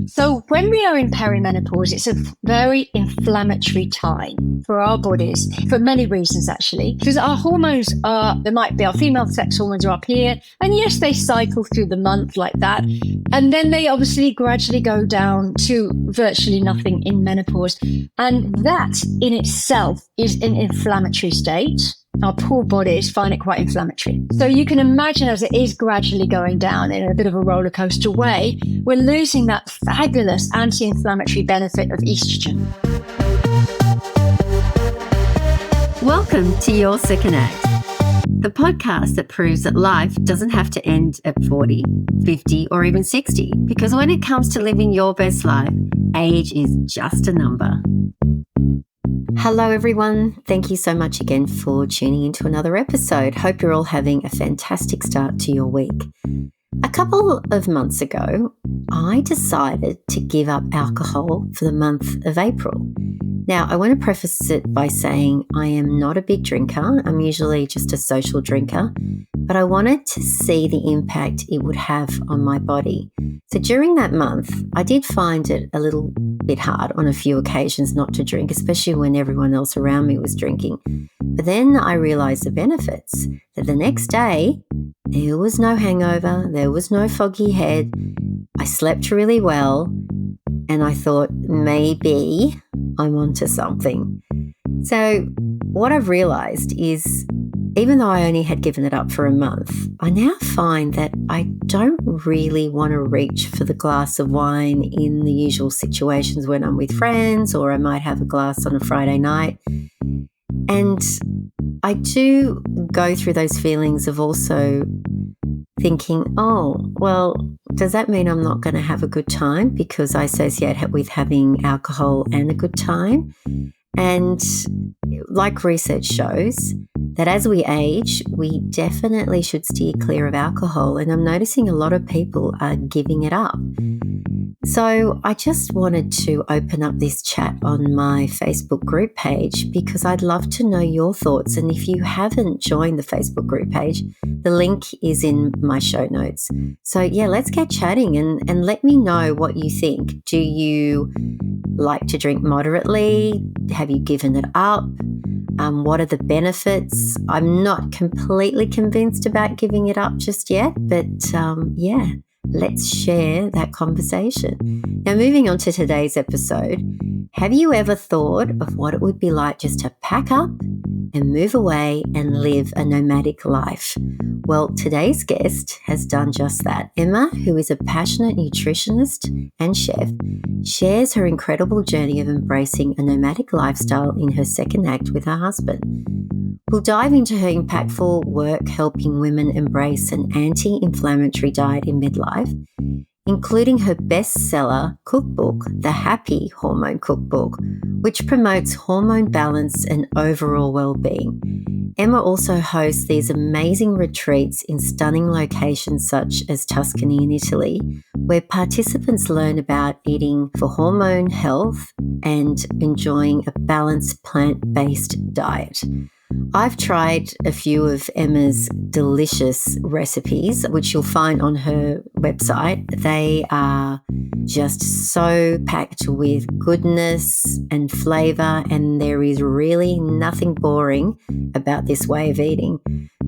So when we are in perimenopause, it's a very inflammatory time for our bodies for many reasons, actually, because our hormones there might be our female sex hormones are up here. And yes, they cycle through the month like that. And then they obviously gradually go down to virtually nothing in menopause. And that in itself is an inflammatory state. Our poor bodies find it quite inflammatory. So you can imagine as it is gradually going down in a bit of a roller coaster way, we're losing that fabulous anti-inflammatory benefit of estrogen. Welcome to Your Second Act, the podcast that proves that life doesn't have to end at 40, 50, or even 60, because when it comes to living your best life, age is just a number. Hello, everyone. Thank you so much again for tuning into another episode. Hope you're all having a fantastic start to your week. A couple of months ago, I decided to give up alcohol for the month of April. Now, I want to preface it by saying I am not a big drinker. I'm usually just a social drinker, but I wanted to see the impact it would have on my body. So during that month, I did find it a little bit hard on a few occasions not to drink, especially when everyone else around me was drinking. But then I realized the benefits, that the next day, there was no hangover, there was no foggy head, I slept really well, and I thought maybe I'm onto something. So what I've realized is, even though I only had given it up for a month, I now find that I don't really want to reach for the glass of wine in the usual situations when I'm with friends, or I might have a glass on a Friday night. And I do go through those feelings of also thinking, oh, well, does that mean I'm not going to have a good time because I associate it with having alcohol and a good time? And like research shows, that as we age, we definitely should steer clear of alcohol. And I'm noticing a lot of people are giving it up. So I just wanted to open up this chat on my Facebook group page because I'd love to know your thoughts. And if you haven't joined the Facebook group page, the link is in my show notes. So yeah, let's get chatting and let me know what you think. Do you like to drink moderately? Have you given it up? What are the benefits? I'm not completely convinced about giving it up just yet, but yeah, let's share that conversation. Now, moving on to today's episode, have you ever thought of what it would be like just to pack up and move away and live a nomadic life? Well, today's guest has done just that. Emma, who is a passionate nutritionist and chef, shares her incredible journey of embracing a nomadic lifestyle in her second act with her husband. We'll dive into her impactful work helping women embrace an anti-inflammatory diet in midlife, including her bestseller cookbook, the Happy Hormone Cookbook, which promotes hormone balance and overall well-being. Emma also hosts these amazing retreats in stunning locations such as Tuscany in Italy, where participants learn about eating for hormone health and enjoying a balanced plant-based diet. I've tried a few of Emma's delicious recipes, which you'll find on her website. They are just so packed with goodness and flavor, and there is really nothing boring about this way of eating.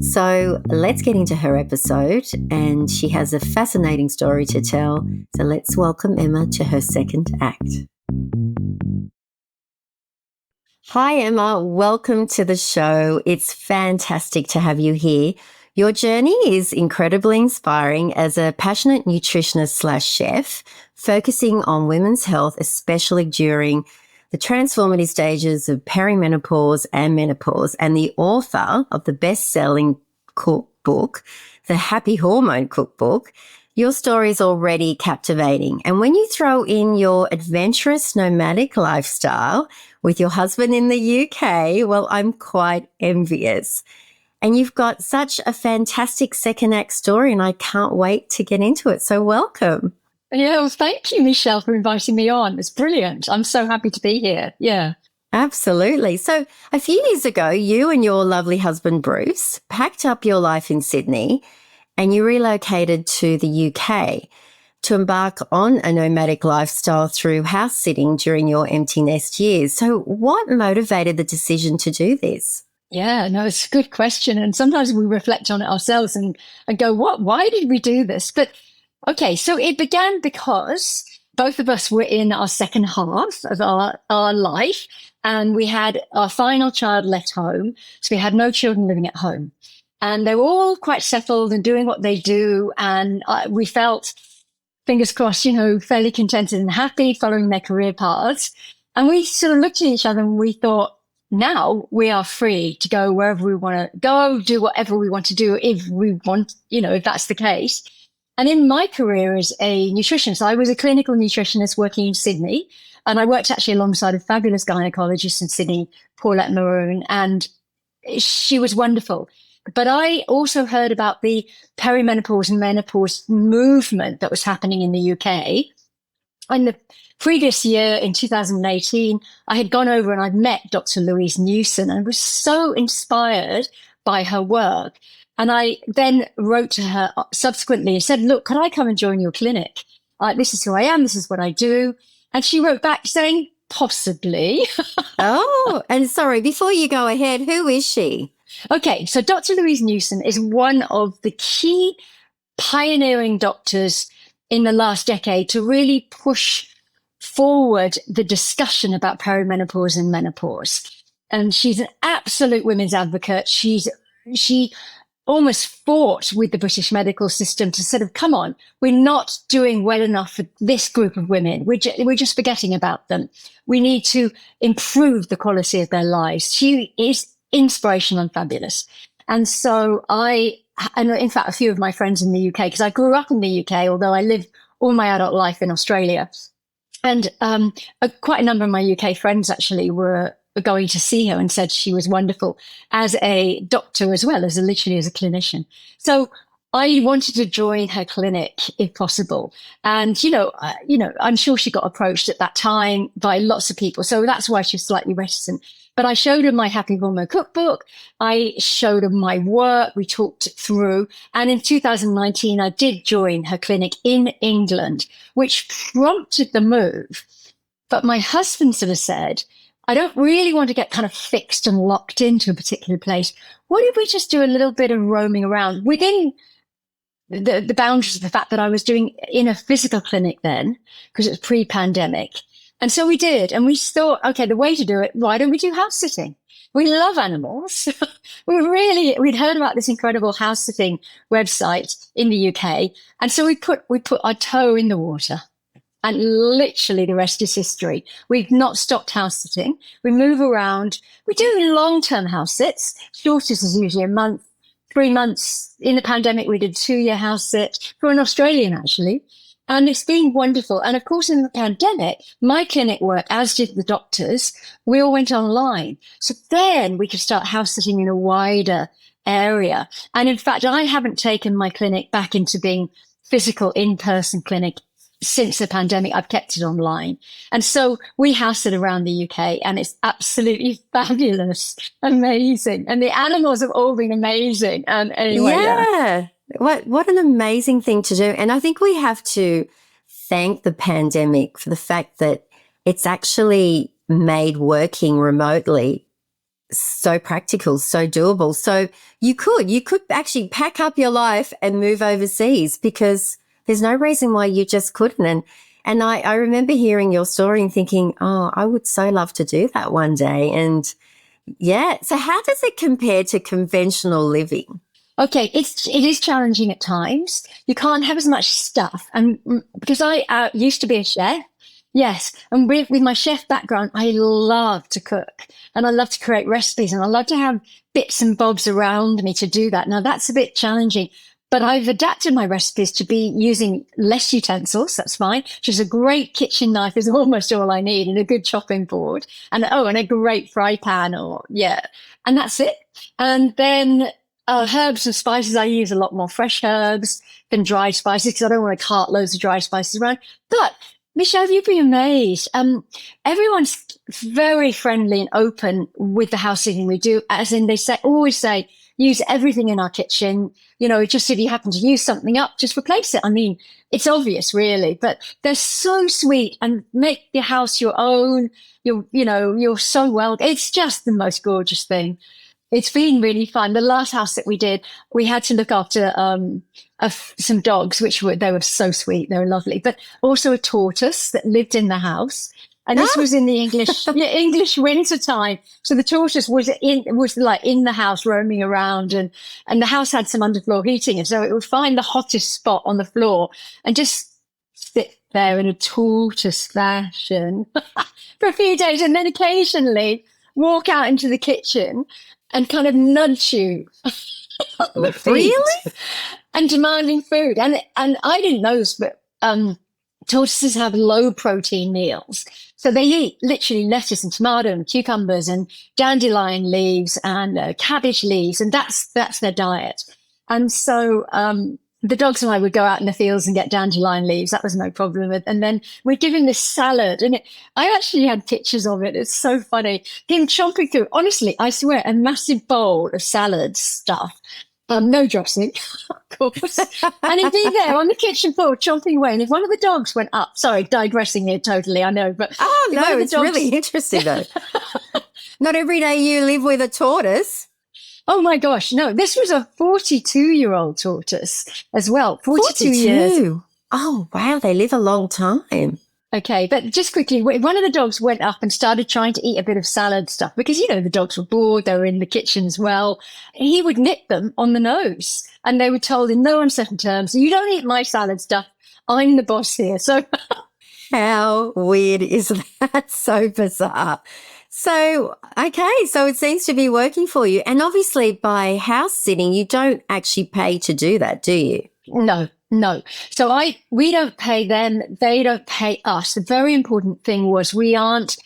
So let's get into her episode, and she has a fascinating story to tell. So let's welcome Emma to her second act. Hi, Emma. Welcome to the show. It's fantastic to have you here. Your journey is incredibly inspiring as a passionate nutritionist / chef, focusing on women's health, especially during the transformative stages of perimenopause and menopause, and the author of the best-selling cookbook, the Happy Hormone Cookbook. Your story is already captivating. And when you throw in your adventurous nomadic lifestyle with your husband in the UK, well, I'm quite envious. And you've got such a fantastic second act story, and I can't wait to get into it. So welcome. Yeah, well, thank you, Michelle, for inviting me on. It's brilliant. I'm so happy to be here. Yeah. Absolutely. So a few years ago, you and your lovely husband, Bruce, packed up your life in Sydney and you relocated to the UK. to embark on a nomadic lifestyle through house sitting during your empty nest years. So what motivated the decision to do this? Yeah, no, it's a good question. And sometimes we reflect on it ourselves and go, why did we do this? But okay, so it began because both of us were in our second half of our life, and we had our final child left home. So we had no children living at home, and they were all quite settled and doing what they do. And we felt, fingers crossed, fairly contented and happy following their career paths. And we sort of looked at each other and we thought, now we are free to go wherever we want to go, do whatever we want to do if we want, if that's the case. And in my career as a nutritionist, I was a clinical nutritionist working in Sydney. And I worked actually alongside a fabulous gynecologist in Sydney, Paulette Maroon, and she was wonderful. But I also heard about the perimenopause and menopause movement that was happening in the UK. And the previous year, in 2018, I had gone over and I'd met Dr. Louise Newson and was so inspired by her work. And I then wrote to her subsequently and said, look, could I come and join your clinic? This is who I am. This is what I do. And she wrote back saying, possibly. Oh, and sorry, before you go ahead, who is she? Okay, so Dr. Louise Newson is one of the key pioneering doctors in the last decade to really push forward the discussion about perimenopause and menopause. And she's an absolute women's advocate. She almost fought with the British medical system to sort of, come on, we're not doing well enough for this group of women. We're just forgetting about them. We need to improve the quality of their lives. She is inspirational and fabulous. And so and in fact, a few of my friends in the UK, because I grew up in the UK, although I lived all my adult life in Australia. And quite a number of my UK friends actually were going to see her and said she was wonderful as a doctor as well as literally as a clinician. So I wanted to join her clinic if possible. And, I'm sure she got approached at that time by lots of people. So that's why she was slightly reticent. But I showed her my Happy Hormone Cookbook. I showed her my work. We talked it through. And in 2019, I did join her clinic in England, which prompted the move. But my husband sort of said, I don't really want to get kind of fixed and locked into a particular place. What if we just do a little bit of roaming around within the boundaries of the fact that I was doing in a physical clinic then, because it was pre-pandemic. And so we did. And we thought, okay, the way to do it, why don't we do house sitting? We love animals. We'd heard about this incredible house sitting website in the UK. And so we put our toe in the water. And literally the rest is history. We've not stopped house sitting. We move around. We do long-term house sits. Shortest is usually a month, 3 months. In the pandemic, we did a 2-year house sit for an Australian, actually. And it's been wonderful. And of course, in the pandemic, my clinic worked, as did the doctors. We all went online. So then we could start house sitting in a wider area. And in fact, I haven't taken my clinic back into being physical in-person clinic since the pandemic. I've kept it online. And so we house sit around the UK and it's absolutely fabulous, amazing. And the animals have all been amazing. And anyway, yeah. What an amazing thing to do. And I think we have to thank the pandemic for the fact that it's actually made working remotely so practical, so doable. So you could actually pack up your life and move overseas because there's no reason why you just couldn't. And I remember hearing your story and thinking, oh, I would so love to do that one day. And yeah, so how does it compare to conventional living? Okay, it is challenging at times. You can't have as much stuff. And because I used to be a chef, yes, and with my chef background, I love to cook and I love to create recipes and I love to have bits and bobs around me to do that. Now that's a bit challenging, but I've adapted my recipes to be using less utensils. That's fine. Just a great kitchen knife is almost all I need and a good chopping board and a great fry pan and that's it. And then herbs and spices, I use a lot more fresh herbs than dried spices because I don't want to cart loads of dried spices around. But Michelle, you'd be amazed. Everyone's very friendly and open with the house sitting we do, as in they always say, use everything in our kitchen. Just if you happen to use something up, just replace it. I mean, it's obvious really, but they're so sweet and make your house your own. You're so well. It's just the most gorgeous thing. It's been really fun. The last house that we did, we had to look after some dogs, they were so sweet. They were lovely, but also a tortoise that lived in the house. And this was in the English winter time. So the tortoise was like in the house roaming around, and the house had some underfloor heating. And so it would find the hottest spot on the floor and just sit there in a tortoise fashion for a few days, and then occasionally walk out into the kitchen and kind of nudge you on the feet. Really? And demanding food. And I didn't know this, but tortoises have low protein meals. So they eat literally lettuce and tomato and cucumbers and dandelion leaves and cabbage leaves. And that's their diet. And so the dogs and I would go out in the fields and get dandelion leaves. That was no problem. And then we'd give him this salad. And I actually had pictures of it. It's so funny. Him chomping through, honestly, I swear, a massive bowl of salad stuff. No dressing, of course. And he'd be there on the kitchen floor chomping away. And if one of the dogs went up, sorry, digressing here totally, I know. But it's really interesting though. Not every day you live with a tortoise. Oh my gosh, no. This was a 42-year-old tortoise as well. 42 years. Oh, wow. They live a long time. Okay, but just quickly, one of the dogs went up and started trying to eat a bit of salad stuff because, the dogs were bored. They were in the kitchen as well. He would nip them on the nose, and they were told in no uncertain terms, you don't eat my salad stuff. I'm the boss here. So how weird is that? So bizarre. So, okay, so it seems to be working for you. And obviously by house sitting, you don't actually pay to do that, do you? No. So we don't pay them. They don't pay us. The very important thing was we aren't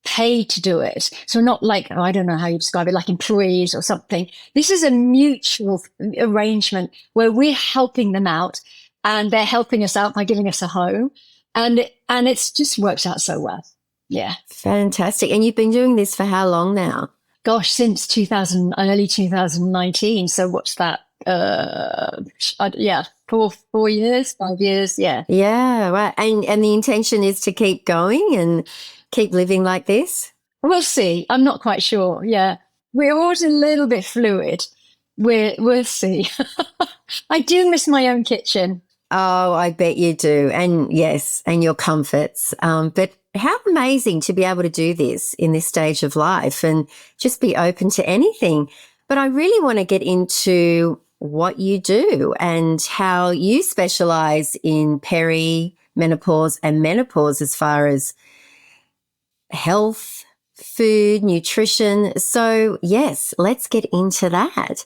paid to do it. So not like, I don't know how you describe it, like employees or something. This is a mutual arrangement where we're helping them out and they're helping us out by giving us a home. And it's just works out so well. Yeah. Fantastic. And you've been doing this for how long now? Gosh, since early 2019. So what's that? 4 years, 5 years. Yeah. Yeah. Right. And the intention is to keep going and keep living like this? We'll see. I'm not quite sure. Yeah. We're always a little bit fluid. We'll see. I do miss my own kitchen. Oh, I bet you do. And yes, and your comforts. But how amazing to be able to do this in this stage of life and just be open to anything. But I really want to get into what you do and how you specialize in peri-menopause and menopause as far as health, food, nutrition. So yes, let's get into that.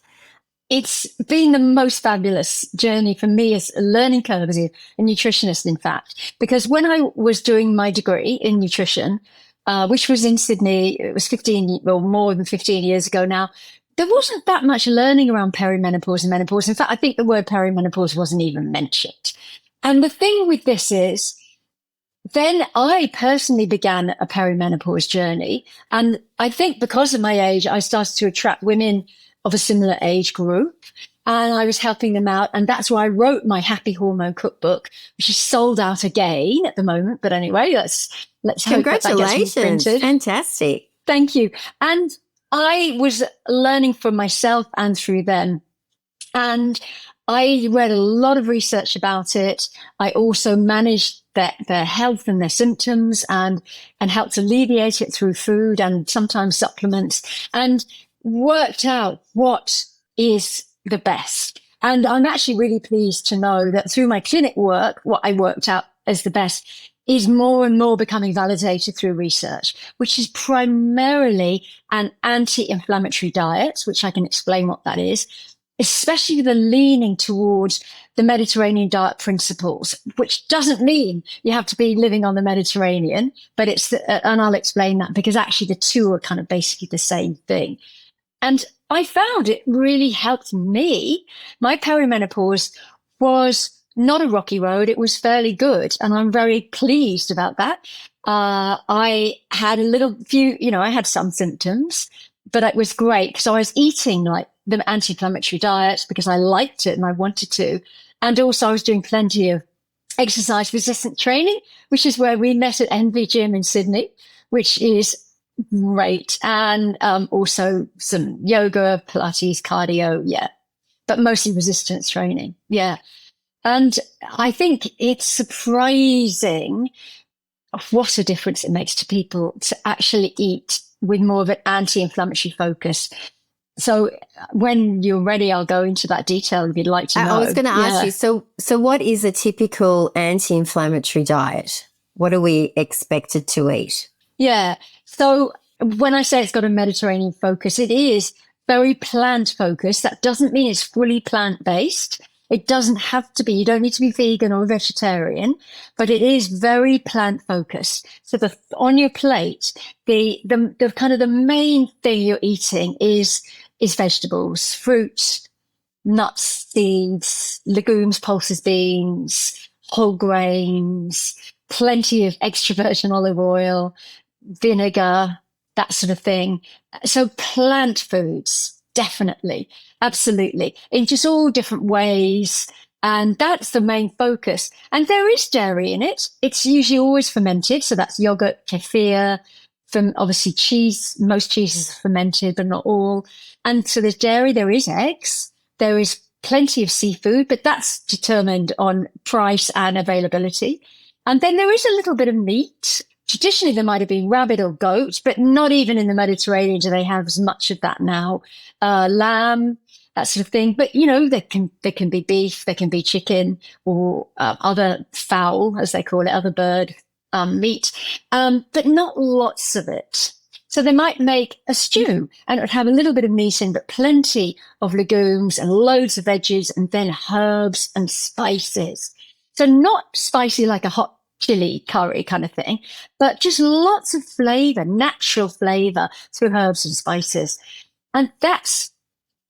It's been the most fabulous journey for me as a learning curve as a nutritionist, in fact, because when I was doing my degree in nutrition, which was in Sydney, it was more than 15 years ago now, there wasn't that much learning around perimenopause and menopause. In fact, I think the word perimenopause wasn't even mentioned. And the thing with this is, then I personally began a perimenopause journey. And I think because of my age, I started to attract women of a similar age group. And I was helping them out. And that's why I wrote my Happy Hormone Cookbook, which is sold out again at the moment. But anyway, let's hope that gets reprinted. Fantastic. Thank you. And I was learning from myself and through them. And I read a lot of research about it. I also managed their health and their symptoms and helped alleviate it through food and sometimes supplements, and worked out what is the best. And I'm actually really pleased to know that through my clinic work, what I worked out as the best is more and more becoming validated through research, which is primarily an anti-inflammatory diet, which I can explain what that is, especially the leaning towards the Mediterranean diet principles, which doesn't mean you have to be living on the Mediterranean, but and I'll explain that because actually the two are kind of basically the same thing. And I found it really helped me. My perimenopause was not a rocky road. It was fairly good. And I'm very pleased about that. I had I had some symptoms, but it was great because I was eating like the anti-inflammatory diet because I liked it and I wanted to. And also I was doing plenty of exercise resistant training, which is where we met at Envy Gym in Sydney, which is great. And also some yoga, Pilates, cardio. Yeah. But mostly resistance training. Yeah. And I think it's surprising what a difference it makes to people to actually eat with more of an anti-inflammatory focus. So when you're ready, I'll go into that detail if you'd like to know. I was going to ask you, so what is a typical anti-inflammatory diet? What are we expected to eat? Yeah. So when I say it's got a Mediterranean focus, it is very plant focused. That doesn't mean it's fully plant-based. It doesn't have to be. You don't need to be vegan or vegetarian, but it is very plant focused. So on your plate, the kind of the main thing you're eating is vegetables, fruit, nuts, seeds, legumes, pulses, beans, whole grains, plenty of extra virgin olive oil, vinegar, that sort of thing. So plant foods. Definitely. Absolutely. In just all different ways. And that's the main focus. And there is dairy in it. It's usually always fermented. So that's yogurt, kefir, from obviously cheese. Most cheeses are fermented, but not all. And so there's dairy. There is eggs. There is plenty of seafood, but that's determined on price and availability. And then there is a little bit of meat. Traditionally, there might have been rabbit or goat, but not even in the Mediterranean do they have as much of that now. Lamb, that sort of thing. But, there can be beef, there can be chicken or other fowl, as they call it, other bird meat, but not lots of it. So they might make a stew and it would have a little bit of meat in, but plenty of legumes and loads of veggies and then herbs and spices. So not spicy like a hot chili curry kind of thing, but just lots of flavor, natural flavor through herbs and spices. And that's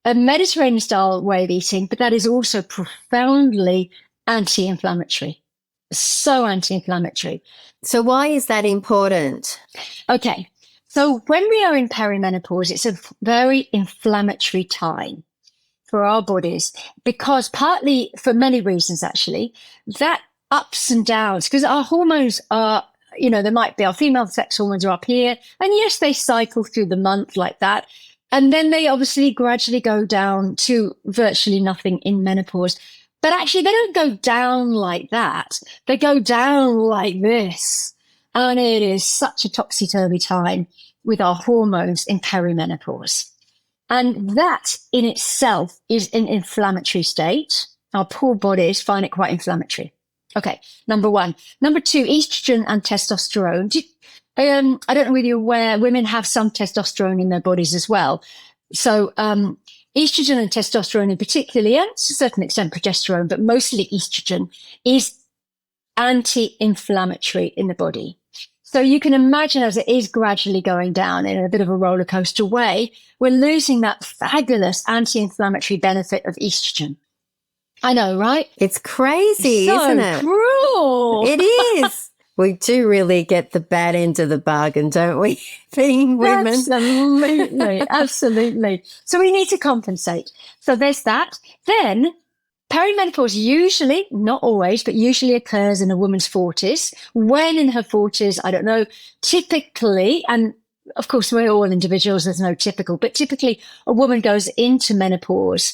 a Mediterranean style way of eating, but that is also profoundly anti-inflammatory. So anti-inflammatory. So why is that important? Okay. So when we are in perimenopause, it's a very inflammatory time for our bodies because partly for many reasons, actually, that ups and downs, because our hormones are, there might be our female sex hormones are up here. And yes, they cycle through the month like that. And then they obviously gradually go down to virtually nothing in menopause. But actually, they don't go down like that. They go down like this. And it is such a topsy-turvy time with our hormones in perimenopause. And that in itself is an inflammatory state. Our poor bodies find it quite inflammatory. Okay, number one. Number two, estrogen and testosterone. I don't know whether you're aware, women have some testosterone in their bodies as well. So estrogen and testosterone in particular, and to a certain extent progesterone, but mostly estrogen, is anti-inflammatory in the body. So you can imagine as it is gradually going down in a bit of a roller coaster way, we're losing that fabulous anti-inflammatory benefit of estrogen. I know, right? It's crazy, isn't it? So cruel. It is. We do really get the bad end of the bargain, don't we? Being women. Absolutely. Absolutely. So we need to compensate. So there's that. Then perimenopause usually, not always, but usually occurs in a woman's 40s. When in her 40s, I don't know, typically, and of course we're all individuals, there's no typical, but typically a woman goes into menopause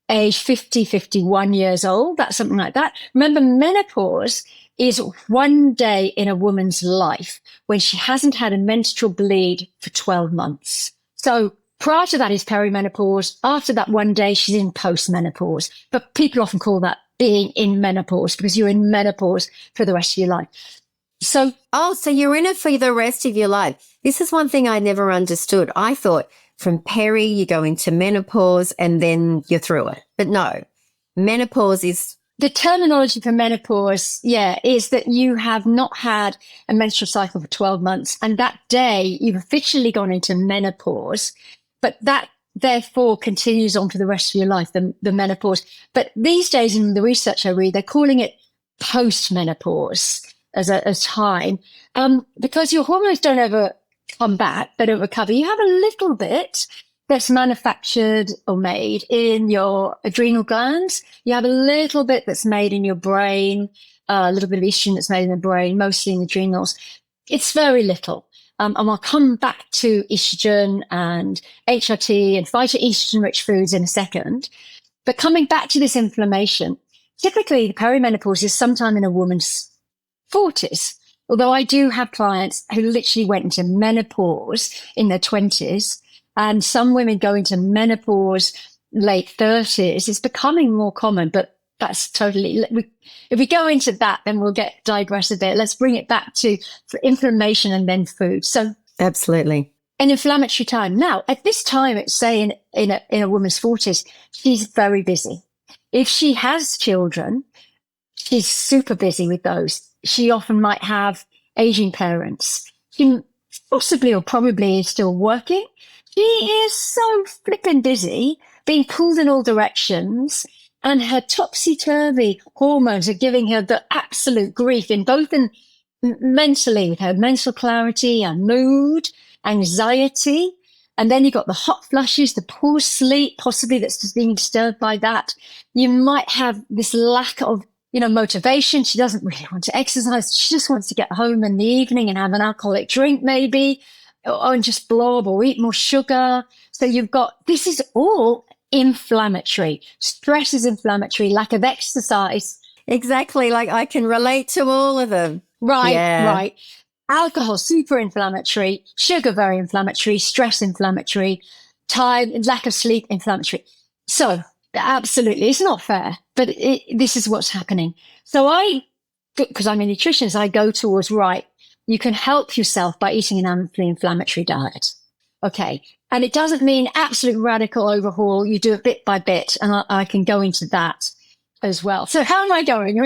age 50, 51 years old. That's something like that. Remember, menopause is one day in a woman's life when she hasn't had a menstrual bleed for 12 months. So prior to that is perimenopause. After that one day, she's in postmenopause. But people often call that being in menopause because you're in menopause for the rest of your life. So you're in it for the rest of your life. This is one thing I never understood. I thought from peri, you go into menopause and then you're through it. But no, menopause is... The terminology for menopause, is that you have not had a menstrual cycle for 12 months. And that day you've officially gone into menopause, but that therefore continues on for the rest of your life, the menopause. But these days in the research I read, they're calling it post-menopause as a time, because your hormones don't ever come back, they don't recover. You have a little bit, that's manufactured or made in your adrenal glands. You have a little bit that's made in your brain, a little bit of estrogen that's made in the brain, mostly in the adrenals. It's very little. And I'll come back to estrogen and HRT and phytoestrogen rich foods in a second. But coming back to this inflammation, typically the perimenopause is sometime in a woman's 40s. Although I do have clients who literally went into menopause in their 20s, and some women go into menopause late 30s. It's becoming more common, but that's totally, if we go into that, then we'll digress a bit. Let's bring it back to inflammation and then food. So absolutely. An inflammatory time. Now, at this time, it's say in a woman's 40s, she's very busy. If she has children, she's super busy with those. She often might have aging parents. She possibly or probably is still working. She is so flippin' busy, being pulled in all directions, and her topsy-turvy hormones are giving her the absolute grief both mentally, with her mental clarity and mood, anxiety. And then you've got the hot flushes, the poor sleep, possibly that's just being disturbed by that. You might have this lack of motivation. She doesn't really want to exercise. She just wants to get home in the evening and have an alcoholic drink maybe, and just blob or eat more sugar. So this is all inflammatory. Stress is inflammatory, lack of exercise. Exactly. Like I can relate to all of them. Right, yeah. Right. Alcohol, super inflammatory. Sugar, very inflammatory. Stress, inflammatory. Time, lack of sleep, inflammatory. So absolutely, it's not fair, but this is what's happening. So because I'm a nutritionist, I go towards, you can help yourself by eating an anti-inflammatory diet. Okay. And it doesn't mean absolute radical overhaul. You do it bit by bit. And I can go into that as well. So how am I going?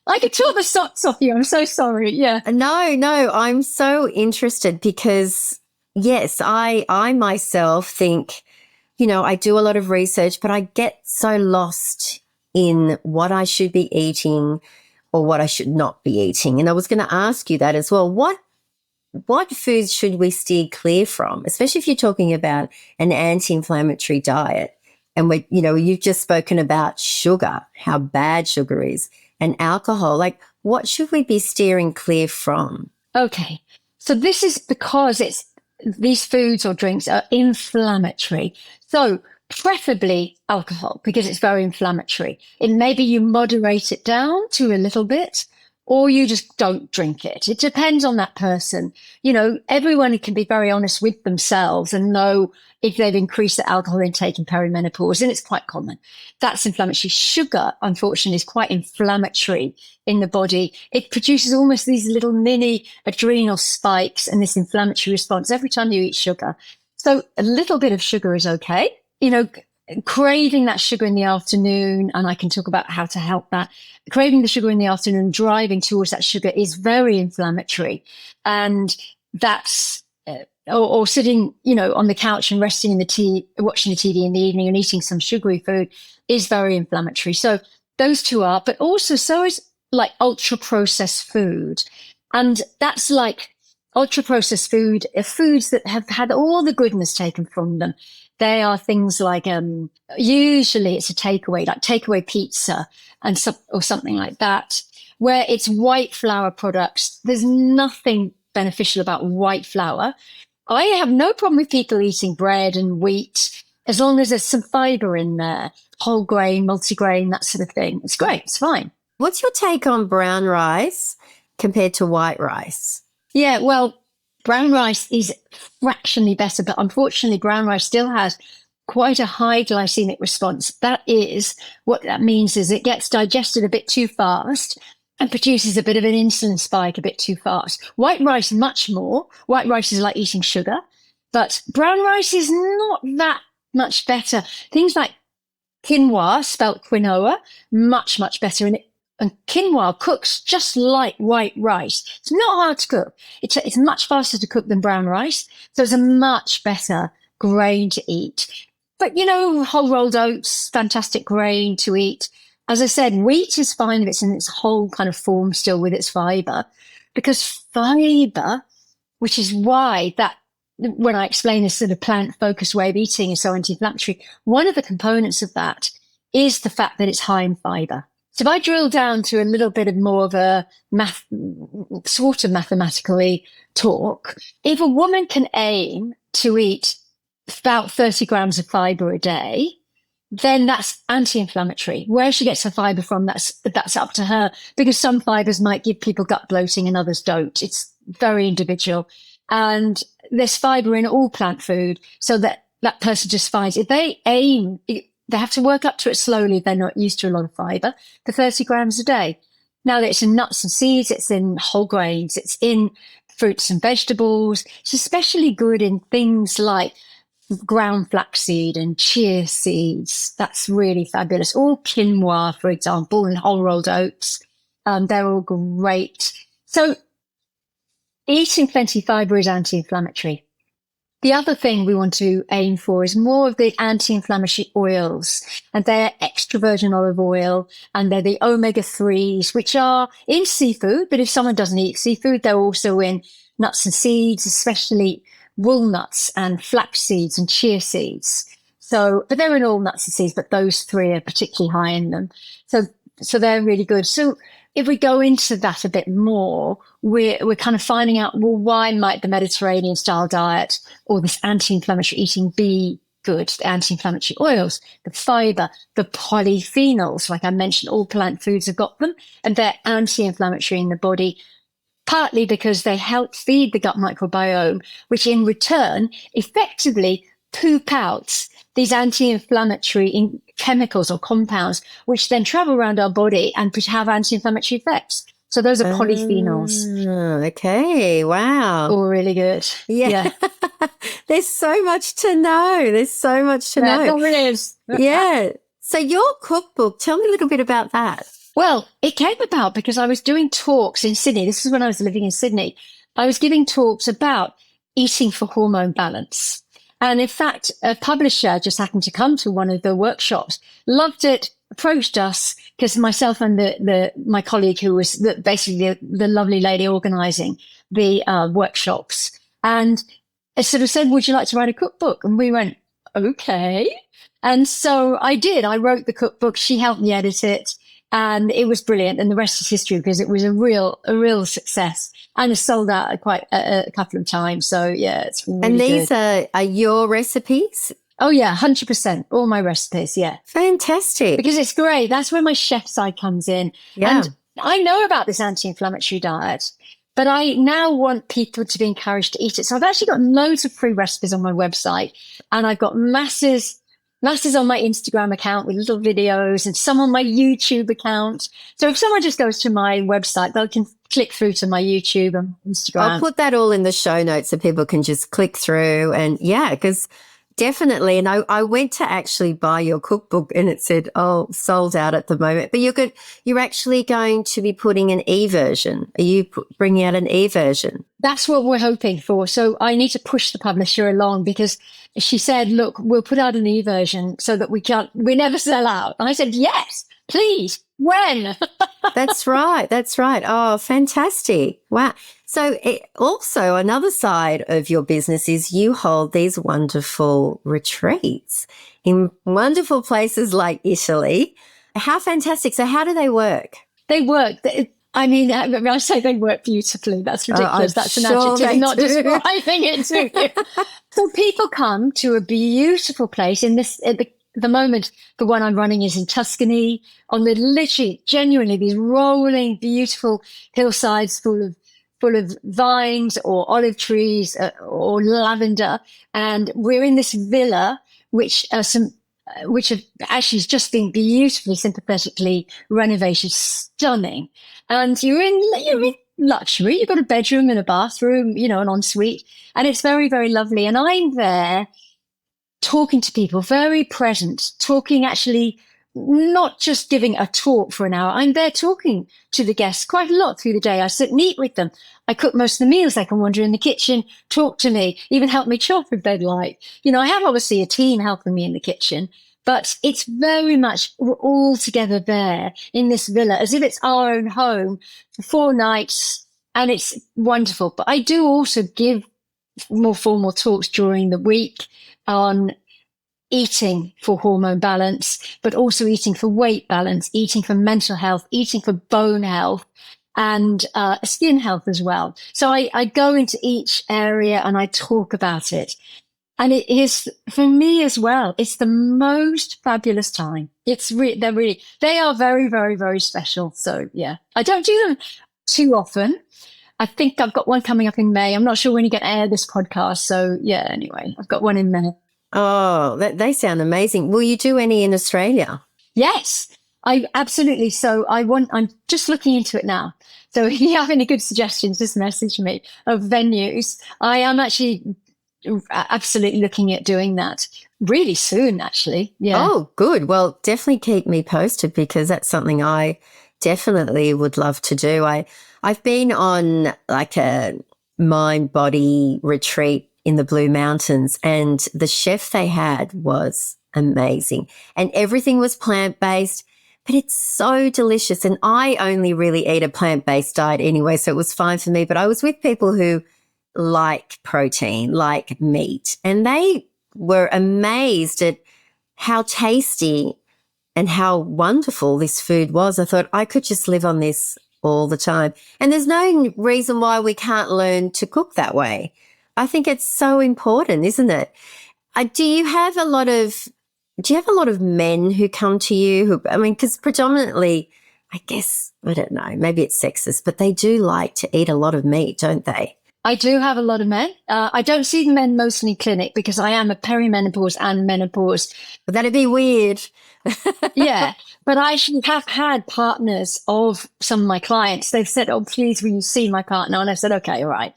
I could talk the socks off you. I'm so sorry. Yeah. No, I'm so interested because yes, I myself think, I do a lot of research, but I get so lost in what I should be eating or what I should not be eating. And I was going to ask you that as well. What foods should we steer clear from, especially if you're talking about an anti-inflammatory diet? And you've just spoken about sugar, how bad sugar is, and alcohol. Like, what should we be steering clear from? Okay. So this is because these foods or drinks are inflammatory. So preferably alcohol, because it's very inflammatory. And maybe you moderate it down to a little bit, or you just don't drink it. It depends on that person. Everyone can be very honest with themselves and know if they've increased their alcohol intake in perimenopause, and it's quite common. That's inflammatory. Sugar, unfortunately, is quite inflammatory in the body. It produces almost these little mini adrenal spikes and this inflammatory response every time you eat sugar. So a little bit of sugar is okay. Craving that sugar in the afternoon, and I can talk about how to help that. Craving the sugar in the afternoon, driving towards that sugar is very inflammatory. And that's, or sitting, on the couch and resting in the tea, watching the TV in the evening and eating some sugary food is very inflammatory. So those two are, but also so is like ultra processed food. And that's like ultra processed food, foods that have had all the goodness taken from them. They are things like, usually it's a takeaway, like takeaway pizza or something like that, where it's white flour products. There's nothing beneficial about white flour. I have no problem with people eating bread and wheat, as long as there's some fiber in there, whole grain, multigrain, that sort of thing. It's great. It's fine. What's your take on brown rice compared to white rice? Yeah, well, brown rice is fractionally better, but unfortunately, brown rice still has quite a high glycemic response. What that means is it gets digested a bit too fast and produces a bit of an insulin spike a bit too fast. White rice, much more. White rice is like eating sugar, but brown rice is not that much better. Things like quinoa, spelt quinoa, much, much better. And quinoa cooks just like white rice. It's not hard to cook. It's much faster to cook than brown rice. So it's a much better grain to eat. But, whole rolled oats, fantastic grain to eat. As I said, wheat is fine if it's in its whole kind of form still with its fiber. Because fiber, which is why that when I explain this sort of plant-focused way of eating is so anti-inflammatory, one of the components of that is the fact that it's high in fiber. So if I drill down to a little bit of more of a sort of mathematically talk, if a woman can aim to eat about 30 grams of fiber a day, then that's anti-inflammatory. Where she gets her fiber from, that's up to her, because some fibers might give people gut bloating and others don't. It's very individual. And there's fiber in all plant food, so that person just finds if they aim, they have to work up to it slowly. They're not used to a lot of fiber, for 30 grams a day. Now it's in nuts and seeds, it's in whole grains, it's in fruits and vegetables. It's especially good in things like ground flaxseed and chia seeds. That's really fabulous. Or quinoa, for example, and whole rolled oats. They're all great. So eating plenty of fiber is anti-inflammatory. The other thing we want to aim for is more of the anti-inflammatory oils, and they're extra virgin olive oil, and they're the omega-3s, which are in seafood. But if someone doesn't eat seafood, they're also in nuts and seeds, especially walnuts and flax seeds and chia seeds. So, but they're in all nuts and seeds, but those three are particularly high in them. So they're really good. So if we go into that a bit more, we're kind of finding out, well, why might the Mediterranean style diet or this anti-inflammatory eating be good? The anti-inflammatory oils, the fiber, the polyphenols, like I mentioned, all plant foods have got them, and they're anti-inflammatory in the body, partly because they help feed the gut microbiome, which in return effectively poop out these anti-inflammatory chemicals or compounds, which then travel around our body and have anti-inflammatory effects. So those are polyphenols. Okay. Wow. Oh, really good. Yeah. There's so much to know. There is. Yeah. So your cookbook, tell me a little bit about that. Well, it came about because I was doing talks in Sydney. This is when I was living in Sydney. I was giving talks about eating for hormone balance. And in fact, a publisher just happened to come to one of the workshops, loved it, approached us, because myself and my colleague who was basically the lovely lady organizing the workshops, and sort of said, would you like to write a cookbook? And we went, okay. And so I did. I wrote the cookbook. She helped me edit it. And it was brilliant. And the rest is history, because it was a real success. And it's sold out quite a couple of times. So yeah, it's really And these good. are your recipes? Oh yeah, 100%. All my recipes. Yeah. Fantastic. Because it's great. That's where my chef side comes in. Yeah. And I know about this anti-inflammatory diet, but I now want people to be encouraged to eat it. So I've actually got loads of free recipes on my website, and I've got masses on my Instagram account with little videos, and some on my YouTube account. So if someone just goes to my website, they can click through to my YouTube and Instagram. I'll put that all in the show notes so people can just click through. And yeah, because definitely. And I went to actually buy your cookbook and it said, oh, sold out at the moment. But you're actually going to be putting an e-version. Are you bringing out an e-version? That's what we're hoping for. So I need to push the publisher along, because she said, look, we'll put out an e-version so that we never sell out. And I said, yes, please. When? That's right. Oh, fantastic. Wow. So also another side of your business is you hold these wonderful retreats in wonderful places like Italy. How fantastic. So how do they work? They work. I mean, I say they work beautifully. That's ridiculous. That's an adjective. I'm not describing it to you. So people come to a beautiful place in this, at the moment, the one I'm running is in Tuscany, on the literally, genuinely, these rolling, beautiful hillsides full of vines or olive trees or lavender. And we're in this villa, which have actually just been beautifully, sympathetically renovated, stunning. And you're in luxury. You've got a bedroom and a bathroom, an ensuite, and it's very, very lovely. And I'm there talking to people, very present, talking, actually not just giving a talk for an hour. I'm there talking to the guests quite a lot through the day. I sit and eat with them. I cook most of the meals. They can wander in the kitchen, talk to me, even help me chop if they'd like. I have obviously a team helping me in the kitchen, but it's very much, we're all together there in this villa as if it's our own home for 4 nights, and it's wonderful. But I do also give more formal talks during the week on eating for hormone balance, but also eating for weight balance, eating for mental health, eating for bone health, and skin health as well. So I go into each area and I talk about it. And it is, for me as well, it's the most fabulous time. They are very, very, very special. So yeah, I don't do them too often. I think I've got one coming up in May. I'm not sure when you're going to air this podcast. So yeah, anyway, I've got one in May. Oh, they sound amazing. Will you do any in Australia? Yes, I absolutely. So I'm just looking into it now. So if you have any good suggestions, just message me of venues. I am actually absolutely looking at doing that really soon, actually. Yeah. Oh, good. Well, definitely keep me posted because that's something I definitely would love to do. I've been on like a mind body retreat in the Blue Mountains, and the chef they had was amazing, and everything was plant-based, but it's so delicious. And I only really eat a plant-based diet anyway, so it was fine for me. But I was with people who like protein, like meat, and they were amazed at how tasty and how wonderful this food was. I thought I could just live on this all the time. And there's no reason why we can't learn to cook that way. I think it's so important, isn't it? Do you have a lot of men who come to you because predominantly, I guess, I don't know, maybe it's sexist, but they do like to eat a lot of meat, don't they? I do have a lot of men. I don't see men mostly in clinic because I am a perimenopause and menopause. But that'd be weird. Yeah. But I actually have had partners of some of my clients. They've said, oh, please, will you see my partner? And I said, okay, all right.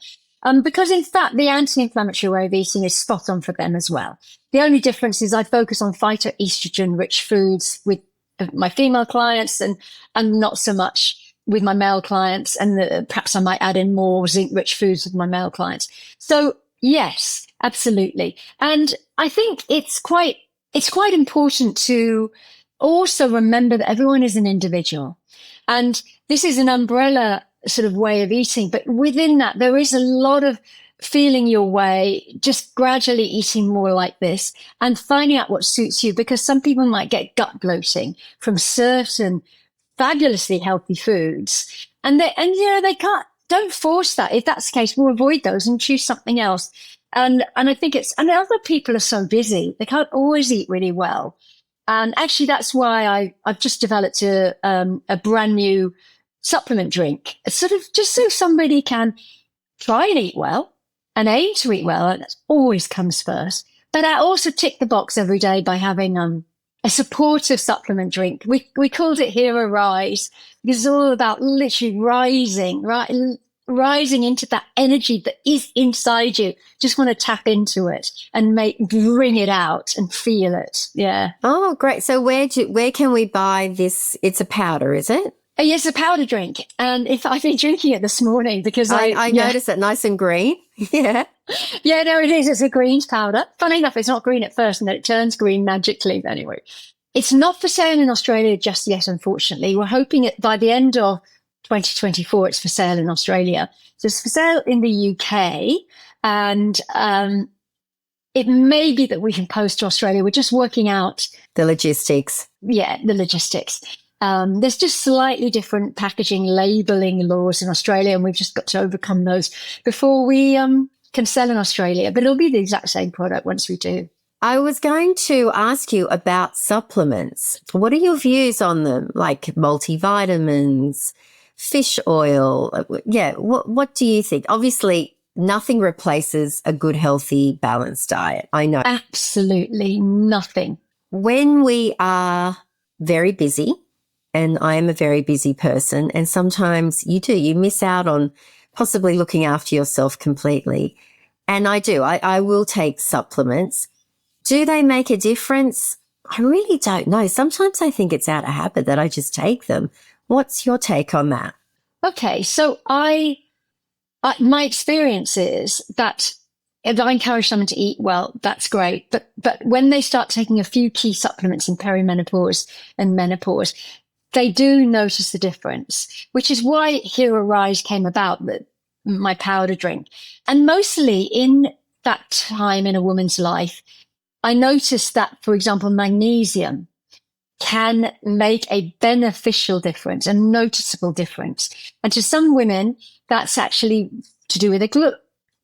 Because in fact, the anti-inflammatory way of eating is spot on for them as well. The only difference is I focus on phytoestrogen rich foods with my female clients and not so much with my male clients. And perhaps I might add in more zinc rich foods with my male clients. So yes, absolutely. And I think it's quite important to also remember that everyone is an individual. And this is an umbrella sort of way of eating. But within that, there is a lot of feeling your way, just gradually eating more like this and finding out what suits you, because some people might get gut bloating from certain fabulously healthy foods. And they don't force that. If that's the case, we'll avoid those and choose something else. And I think and other people are so busy. They can't always eat really well. And actually that's why I've just developed a brand new supplement drink. It's sort of just so somebody can try and eat well and aim to eat well. And that always comes first. But I also tick the box every day by having a supportive supplement drink. We called it Hero Rise because it's all about literally rising into that energy that is inside you. Just want to tap into it and bring it out and feel it. Yeah. Oh, great. So where can we buy this? It's a powder, is it? Yes, a powder drink. And I've been drinking it this morning because I noticed it nice and green. Yeah. Yeah, no, it is. It's a greens powder. Funny enough, it's not green at first and then it turns green magically. Anyway, it's not for sale in Australia just yet, unfortunately. We're hoping by the end of 2024, it's for sale in Australia. So it's for sale in the UK. And it may be that we can post to Australia. We're just working out the logistics. Yeah, the logistics. There's just slightly different packaging labeling laws in Australia, and we've just got to overcome those before we can sell in Australia. But it'll be the exact same product once we do. I was going to ask you about supplements. What are your views on them, like multivitamins, fish oil? Yeah, what do you think? Obviously, nothing replaces a good, healthy, balanced diet. I know. Absolutely nothing. When we are very busy, and I am a very busy person, and sometimes you miss out on possibly looking after yourself completely. And I will take supplements. Do they make a difference? I really don't know. Sometimes I think it's out of habit that I just take them. What's your take on that? Okay, so my experience is that if I encourage someone to eat well, that's great. But when they start taking a few key supplements in perimenopause and menopause, they do notice the difference, which is why Hero Rise came about. That my powder drink. And mostly in that time in a woman's life, I noticed that, for example, magnesium can make a beneficial difference, a noticeable difference. And to some women, that's actually to do with a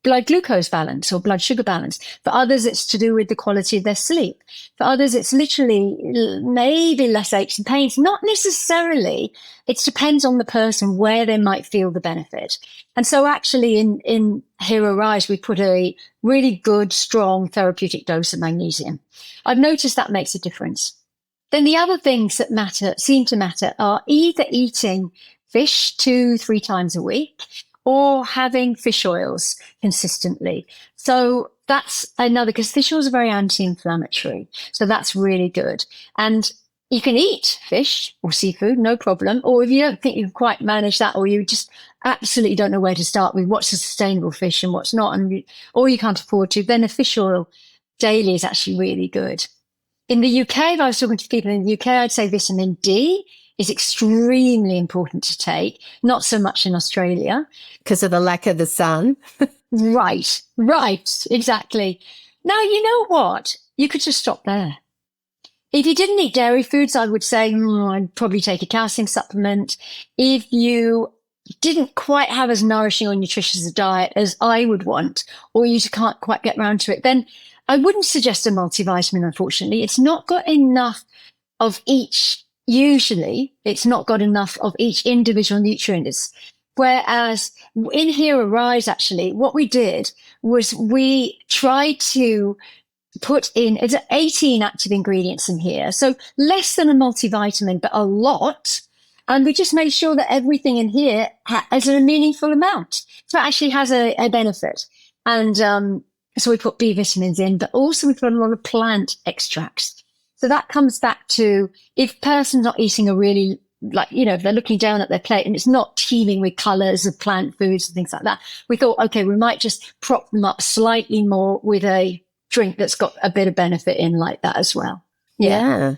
blood glucose balance or blood sugar balance. For others, it's to do with the quality of their sleep. For others, it's literally maybe less aches and pains. Not necessarily. It depends on the person where they might feel the benefit. And so actually in Hero Rise, we put a really good, strong therapeutic dose of magnesium. I've noticed that makes a difference. Then the other things that seem to matter are either eating fish 2-3 times a week or having fish oils consistently. So that's another, because fish oils are very anti-inflammatory. So that's really good. And you can eat fish or seafood, no problem. Or if you don't think you can quite manage that, or you just absolutely don't know where to start with what's a sustainable fish and what's not, or you can't afford to, then a fish oil daily is actually really good. In the UK, if I was talking to people in the UK, I'd say vitamin D is extremely important to take, not so much in Australia. Because of the lack of the sun. Right, exactly. Now, you know what? You could just stop there. If you didn't eat dairy foods, I would say I'd probably take a calcium supplement. If you didn't quite have as nourishing or nutritious a diet as I would want, or you can't quite get around to it, then I wouldn't suggest a multivitamin, unfortunately. It's not got enough of each. Usually, it's not got enough of each individual nutrient. Whereas in Hero Rise, actually, what we did was we tried to put in, it's 18 active ingredients in here. So less than a multivitamin, but a lot. And we just made sure that everything in here has a meaningful amount. So it actually has a benefit. And so we put B vitamins in, but also we put a lot of plant extracts. So that comes back to if a person's not eating a really, if they're looking down at their plate and it's not teeming with colors of plant foods and things like that, we thought, okay, we might just prop them up slightly more with a drink that's got a bit of benefit in like that as well. Yeah.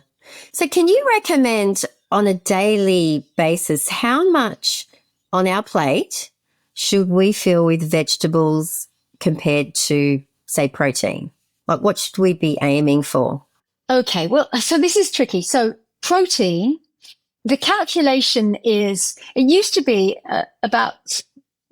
So can you recommend on a daily basis how much on our plate should we fill with vegetables compared to, say, protein? Like, what should we be aiming for? Okay, well, so this is tricky. So protein, the calculation is, it used to be about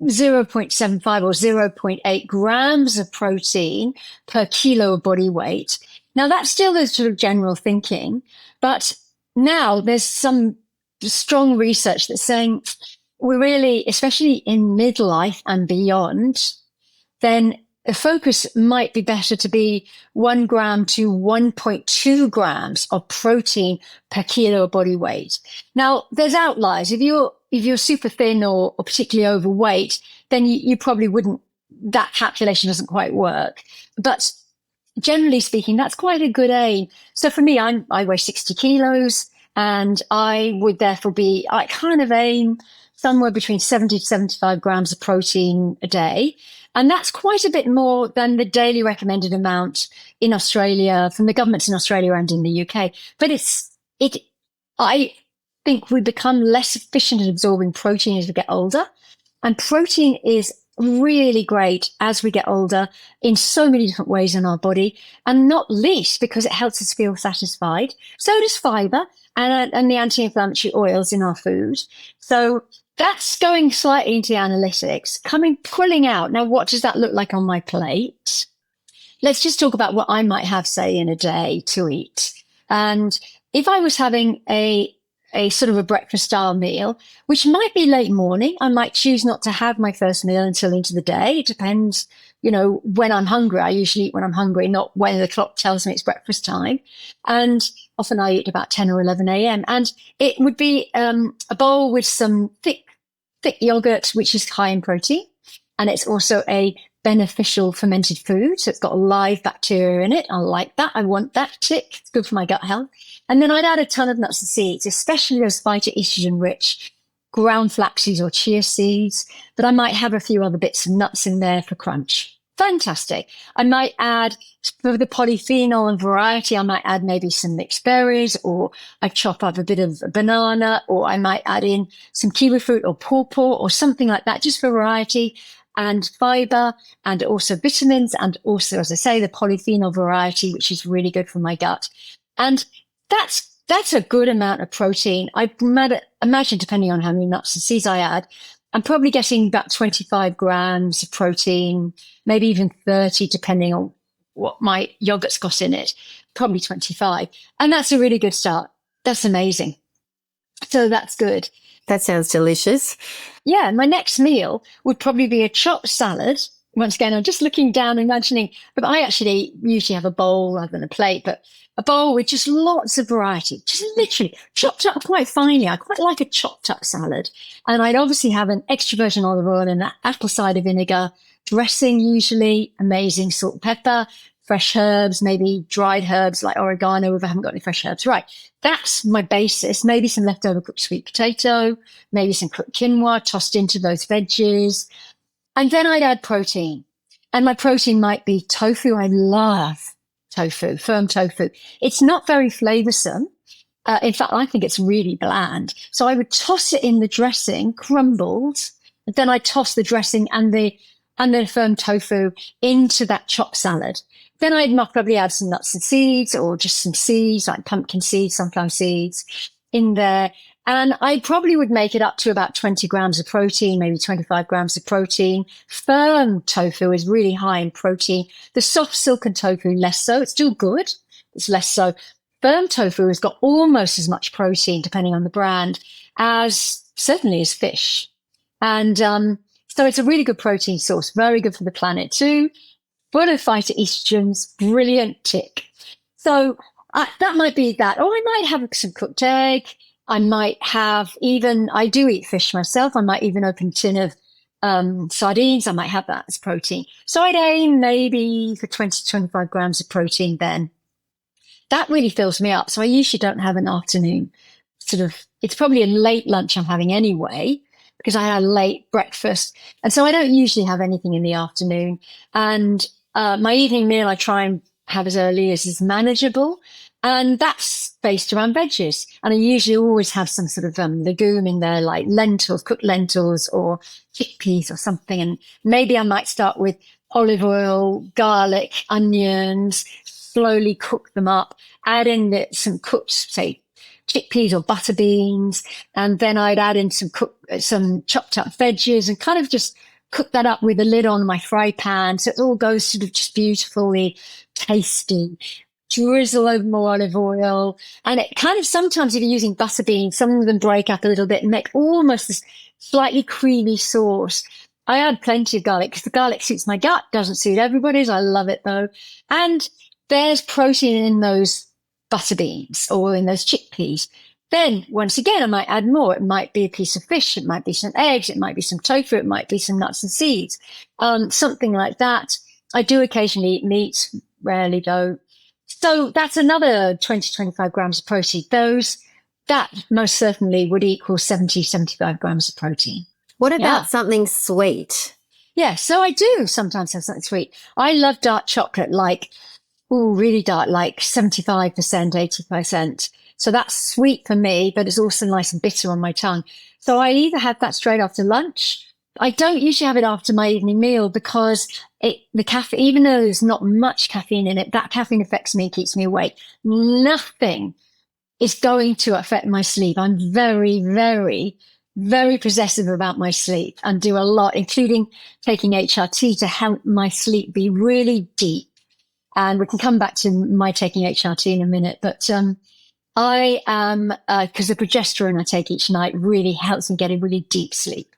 0.75 or 0.8 grams of protein per kilo of body weight. Now, that's still the sort of general thinking, but now there's some strong research that's saying we're really, especially in midlife and beyond, then the focus might be better to be 1 gram to 1.2 grams of protein per kilo of body weight. Now, there's outliers. If you're super thin or particularly overweight, then you probably wouldn't, that calculation doesn't quite work. But generally speaking, that's quite a good aim. So for me, I weigh 60 kilos and I would therefore I kind of aim somewhere between 70 to 75 grams of protein a day. And that's quite a bit more than the daily recommended amount in Australia, from the governments in Australia and in the UK. But I think we become less efficient at absorbing protein as we get older. And protein is really great as we get older in so many different ways in our body, and not least because it helps us feel satisfied. So does fiber and the anti-inflammatory oils in our food. So that's going slightly into the analytics, pulling out. Now, what does that look like on my plate? Let's just talk about what I might have, say, in a day to eat. And if I was having a sort of a breakfast style meal, which might be late morning, I might choose not to have my first meal until into the day. It depends, when I'm hungry. I usually eat when I'm hungry, not when the clock tells me it's breakfast time. And often I eat about 10 or 11 a.m. And it would be a bowl with some thick yogurt, which is high in protein. And it's also a beneficial fermented food. So it's got live bacteria in it. I like that. I want that tick. It's good for my gut health. And then I'd add a ton of nuts and seeds, especially those phytoestrogen rich ground flax seeds or chia seeds. But I might have a few other bits of nuts in there for crunch. Fantastic. I might add, for the polyphenol and variety, I might add maybe some mixed berries, or I chop up a bit of banana, or I might add in some kiwi fruit or pawpaw or something like that, just for variety. and fiber and also vitamins and also, as I say, the polyphenol variety, which is really good for my gut. And that's a good amount of protein. I imagine, depending on how many nuts and seeds I add, I'm probably getting about 25 grams of protein, maybe even 30, depending on what my yogurt's got in it, probably 25. And that's a really good start. That's amazing. So that's good. That sounds delicious. Yeah, my next meal would probably be a chopped salad. Once again, I'm just looking down, imagining, but I actually usually have a bowl rather than a plate, but a bowl with just lots of variety, just literally chopped up quite finely. I quite like a chopped up salad. And I'd obviously have an extra virgin olive oil and apple cider vinegar, dressing usually, amazing salt, pepper, fresh herbs, maybe dried herbs like oregano if I haven't got any fresh herbs. Right. That's my basis. Maybe some leftover cooked sweet potato, maybe some cooked quinoa tossed into those veggies. And then I'd add protein. And my protein might be tofu. I love tofu, firm tofu. It's not very flavorsome. In fact, I think it's really bland. So I would toss it in the dressing, crumbled. And then I toss the dressing and the firm tofu into that chopped salad. Then I'd probably add some nuts and seeds or just some seeds like pumpkin seeds, sunflower seeds in there. And I probably would make it up to about 20 grams of protein, maybe 25 grams of protein. Firm tofu is really high in protein. The soft silken tofu, less so. It's still good. It's less so. Firm tofu has got almost as much protein, depending on the brand, as certainly as fish. And so it's a really good protein source, very good for the planet too. Full of phytoestrogens, brilliant tick. So that might be that. Or I might have some cooked egg. I might have I do eat fish myself. I might even open a tin of sardines. I might have that as protein. So I'd aim maybe for 20 to 25 grams of protein then. That really fills me up. So I usually don't have an afternoon it's probably a late lunch I'm having anyway, because I had a late breakfast. And so I don't usually have anything in the afternoon. And my evening meal, I try and have as early as is manageable. And that's based around veggies. And I usually always have some sort of legume in there, like lentils, cooked lentils or chickpeas or something. And maybe I might start with olive oil, garlic, onions, slowly cook them up, add in some cooked, say, chickpeas or butter beans. And then I'd add in some chopped up veggies and kind of just cook that up with the lid on my fry pan. So it all goes sort of just beautifully tasty. Drizzle over more olive oil. And it kind of, sometimes if you're using butter beans, some of them break up a little bit and make almost this slightly creamy sauce. I add plenty of garlic because the garlic suits my gut, doesn't suit everybody's. I love it though. And there's protein in those butter beans or in those chickpeas. Then once again, I might add more. It might be a piece of fish. It might be some eggs. It might be some tofu. It might be some nuts and seeds. Something like that. I do occasionally eat meat, rarely though. So that's another 20, 25 grams of protein. That most certainly would equal 70, 75 grams of protein. What about something sweet? Yeah, so I do sometimes have something sweet. I love dark chocolate, really dark, like 75%, 80%. So that's sweet for me, but it's also nice and bitter on my tongue. So I either have that straight after lunch. I don't usually have it after my evening meal because the caffeine, even though there's not much caffeine in it, that caffeine affects me, keeps me awake. Nothing is going to affect my sleep. I'm very, very, very possessive about my sleep and do a lot, including taking HRT to help my sleep be really deep. And we can come back to my taking HRT in a minute, but I am, because the progesterone I take each night really helps me get a really deep sleep.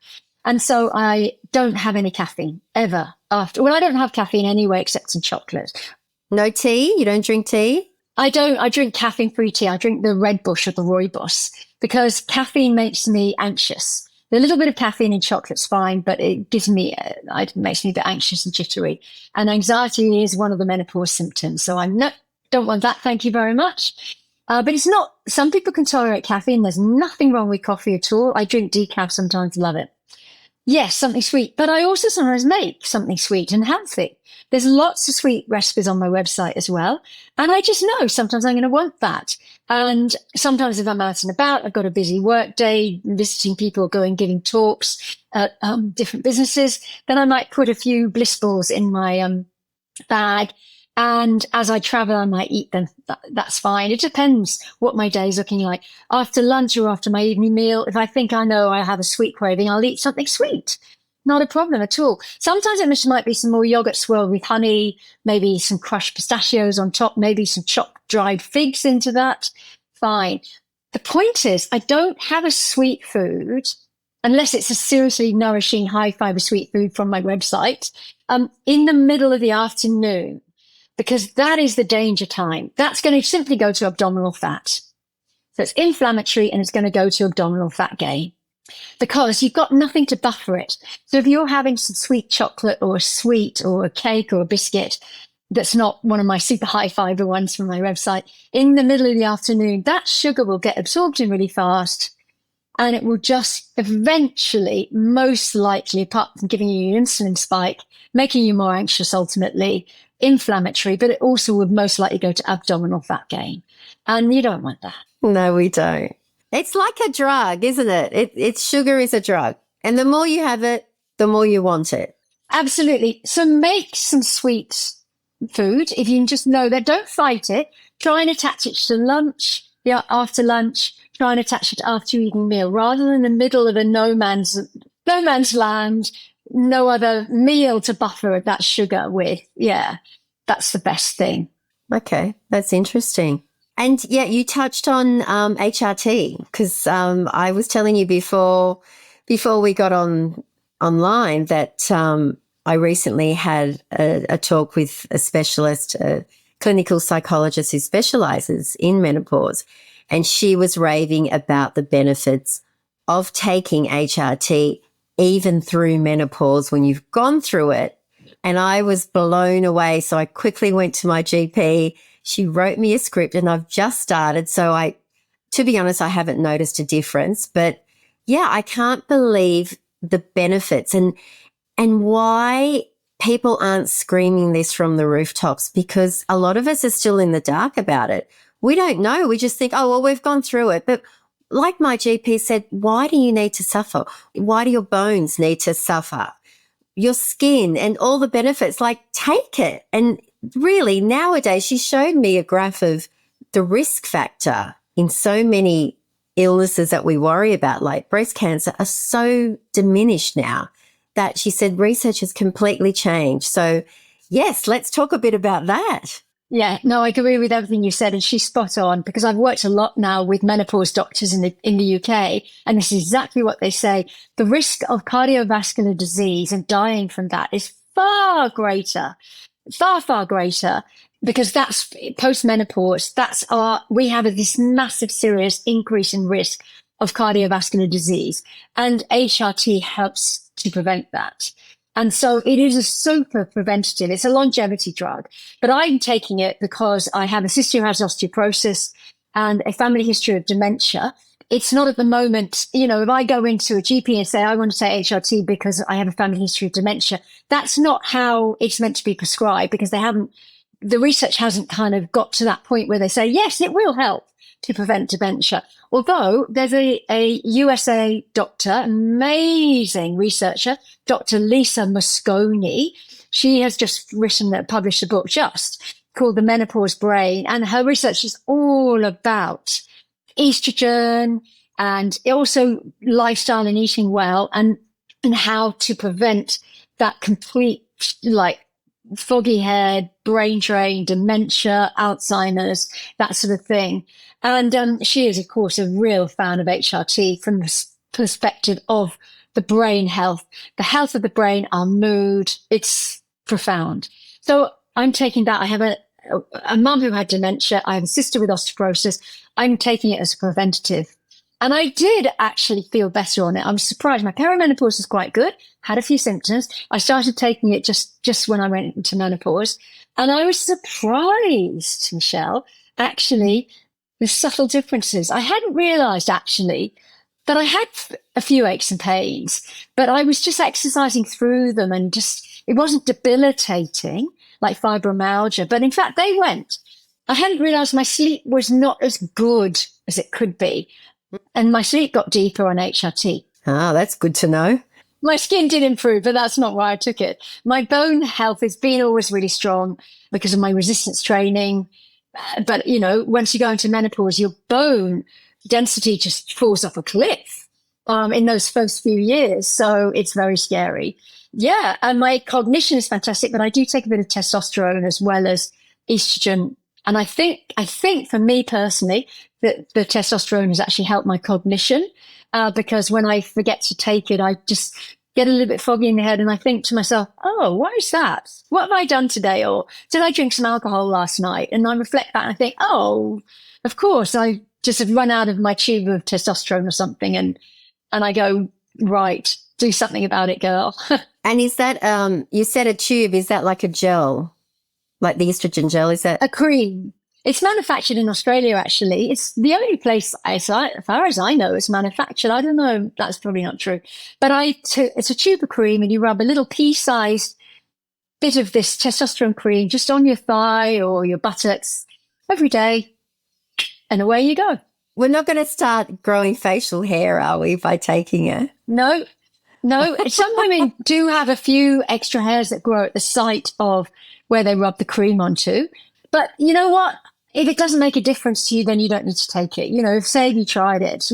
And so I don't have any caffeine ever after. Well, I don't have caffeine anyway, except in chocolate. No tea? You don't drink tea? I don't. I drink caffeine-free tea. I drink the Red Bush or the Rooibos because caffeine makes me anxious. A little bit of caffeine in chocolate's fine, but it makes me a bit anxious and jittery. And anxiety is one of the menopause symptoms. So don't want that. Thank you very much. But it's not, some people can tolerate caffeine. There's nothing wrong with coffee at all. I drink decaf sometimes, love it. Yes, something sweet. But I also sometimes make something sweet and healthy. There's lots of sweet recipes on my website as well. And I just know sometimes I'm going to want that. And sometimes if I'm out and about, I've got a busy work day, visiting people, going, giving talks at different businesses, then I might put a few bliss balls in my bag. And as I travel, I might eat them. That's fine. It depends what my day's looking like. After lunch or after my evening meal, if I think I know I have a sweet craving, I'll eat something sweet. Not a problem at all. Sometimes it might be some more yogurt swirled with honey, maybe some crushed pistachios on top, maybe some chopped dried figs into that. Fine. The point is, I don't have a sweet food unless it's a seriously nourishing, high fiber sweet food from my website, in the middle of the afternoon, because that is the danger time. That's going to simply go to abdominal fat. So it's inflammatory and it's going to go to abdominal fat gain because you've got nothing to buffer it. So if you're having some sweet chocolate or a sweet or a cake or a biscuit, that's not one of my super high fiber ones from my website, in the middle of the afternoon, that sugar will get absorbed in really fast. And it will just eventually, most likely, apart from giving you an insulin spike, making you more anxious ultimately, inflammatory, but it also would most likely go to abdominal fat gain. And you don't want that. No, we don't. It's like a drug, isn't it? It's sugar is a drug. And the more you have it, the more you want it. Absolutely. So make some sweet food. If you can just know that, don't fight it. Try and attach it to lunch, after lunch. Try and attach it after your evening meal, rather than in the middle of a no man's land, no other meal to buffer that sugar with. Yeah, that's the best thing. Okay, that's interesting. And yeah, you touched on HRT because I was telling you before we got online that I recently had a talk with a specialist, a clinical psychologist who specializes in menopause. And she was raving about the benefits of taking HRT even through menopause when you've gone through it. And I was blown away. So I quickly went to my GP. She wrote me a script and I've just started. So to be honest, I haven't noticed a difference. But yeah, I can't believe the benefits and why people aren't screaming this from the rooftops, because a lot of us are still in the dark about it. We don't know. We just think, oh, well, we've gone through it. But like my GP said, why do you need to suffer? Why do your bones need to suffer? Your skin and all the benefits, like take it. And really nowadays, she showed me a graph of the risk factor in so many illnesses that we worry about, like breast cancer, are so diminished now that she said research has completely changed. So yes, let's talk a bit about that. Yeah, no, I agree with everything you said, and she's spot on, because I've worked a lot now with menopause doctors in the UK, and this is exactly what they say. The risk of cardiovascular disease and dying from that is far greater, because that's post-menopause. We have this massive, serious increase in risk of cardiovascular disease, and HRT helps to prevent that. And so it is a super preventative. It's a longevity drug, but I'm taking it because I have a sister who has osteoporosis and a family history of dementia. It's not at the moment, if I go into a GP and say, I want to take HRT because I have a family history of dementia, that's not how it's meant to be prescribed, because the research hasn't kind of got to that point where they say, yes, it will help to prevent dementia. Although there's a USA doctor, amazing researcher, Dr. Lisa Mosconi. She has just published a book just called The Menopause Brain. And her research is all about estrogen and also lifestyle and eating well and how to prevent that complete, like, foggy head, brain drain, dementia, Alzheimer's, that sort of thing. And she is, of course, a real fan of HRT from the perspective of the brain health, the health of the brain, our mood. It's profound. So I'm taking that. I have a mum who had dementia. I have a sister with osteoporosis. I'm taking it as a preventative. And I did actually feel better on it. I was surprised. My perimenopause was quite good, had a few symptoms. I started taking it just when I went into menopause. And I was surprised, Michelle, actually, the subtle differences. I hadn't realized, actually, But I had a few aches and pains, but I was just exercising through them and it wasn't debilitating like fibromyalgia. But in fact, they went. I hadn't realized my sleep was not as good as it could be. And my sleep got deeper on HRT. Ah, that's good to know. My skin did improve, but that's not why I took it. My bone health has been always really strong because of my resistance training. But, once you go into menopause, your bone density just falls off a cliff in those first few years. So it's very scary. Yeah. And my cognition is fantastic, but I do take a bit of testosterone as well as estrogen. And I think for me personally, that the testosterone has actually helped my cognition because when I forget to take it, I just get a little bit foggy in the head and I think to myself, oh, why is that? What have I done today? Or did I drink some alcohol last night? And I reflect back and I think, oh, of course, I just have run out of my tube of testosterone or something. And I go, right, do something about it, girl. And is that, you said a tube, is that like a gel? Like the estrogen gel, is that? A cream. It's manufactured in Australia, actually. It's the only place, as far as I know, it's manufactured. I don't know. That's probably not true. But it's a tube of cream and you rub a little pea-sized bit of this testosterone cream just on your thigh or your buttocks every day. And away you go. We're not going to start growing facial hair, are we, by taking it? No. Some women do have a few extra hairs that grow at the site of where they rub the cream onto. But you know what? If it doesn't make a difference to you, then you don't need to take it. If say you tried it,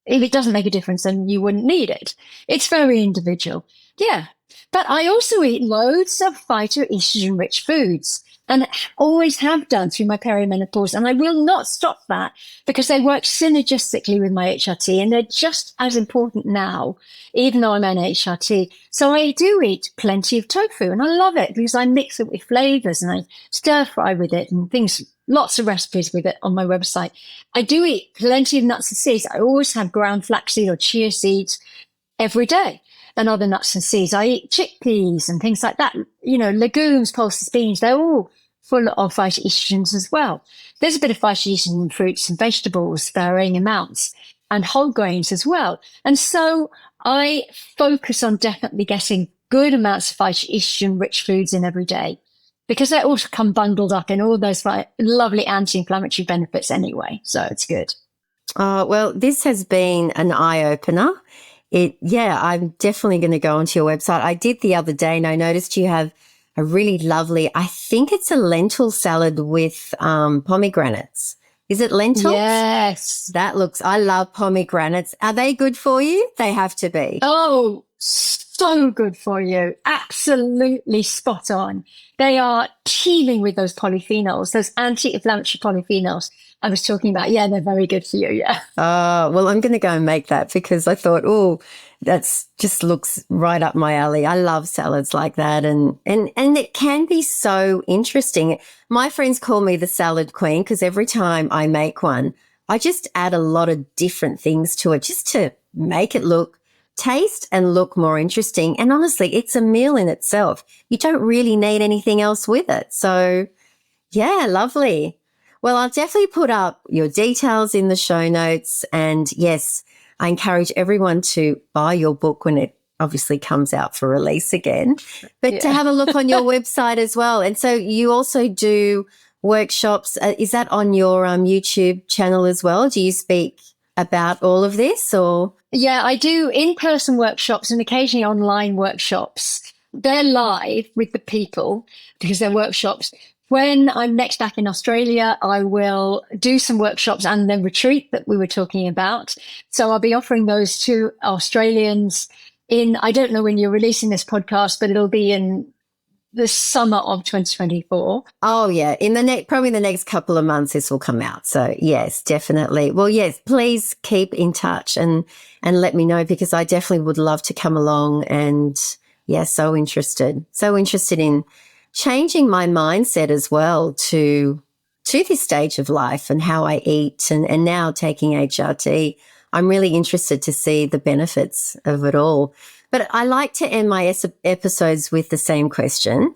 if it doesn't make a difference, then you wouldn't need it. It's very individual. Yeah. But I also eat loads of phytoestrogen-rich foods and always have done through my perimenopause. And I will not stop that because they work synergistically with my HRT and they're just as important now, even though I'm on HRT. So I do eat plenty of tofu and I love it because I mix it with flavors and I stir fry with it and things, lots of recipes with it on my website. I do eat plenty of nuts and seeds. I always have ground flaxseed or chia seeds every day. And other nuts and seeds. I eat chickpeas and things like that. Legumes, pulses, beans, they're all full of phytoestrogens as well. There's a bit of phytoestrogen in fruits and vegetables, varying amounts, and whole grains as well. And so I focus on definitely getting good amounts of phytoestrogen-rich foods in every day because they all come bundled up in all those lovely anti-inflammatory benefits anyway. So it's good. Well, this has been an eye-opener. I'm definitely going to go onto your website. I did the other day and I noticed you have a really lovely, I think it's a lentil salad with pomegranates. Is it lentils? Yes. I love pomegranates. Are they good for you? They have to be. Oh, so good for you. Absolutely spot on. They are teeming with those polyphenols, those anti-inflammatory polyphenols I was talking about. Yeah, they're very good for you. Yeah. Well, I'm going to go and make that because I thought, that's just looks right up my alley. I love salads like that. And it can be so interesting. My friends call me the salad queen because every time I make one, I just add a lot of different things to it just to make it taste and look more interesting. And honestly, it's a meal in itself. You don't really need anything else with it. So yeah, lovely. Well, I'll definitely put up your details in the show notes. And yes, I encourage everyone to buy your book when it obviously comes out for release again, but to have a look on your website as well. And so you also do workshops. Is that on your YouTube channel as well? Do you speak about all of this or? Yeah, I do in-person workshops and occasionally online workshops. They're live with the people because they're workshops. When I'm next back in Australia, I will do some workshops and the retreat that we were talking about. So I'll be offering those to Australians I don't know when you're releasing this podcast, but it'll be in the summer of 2024. Oh yeah. Probably in the next couple of months, this will come out. So yes, definitely. Well, yes, please keep in touch and let me know because I definitely would love to come along and so interested in changing my mindset as well to this stage of life and how I eat and now taking HRT. I'm really interested to see the benefits of it all. But I like to end my episodes with the same question.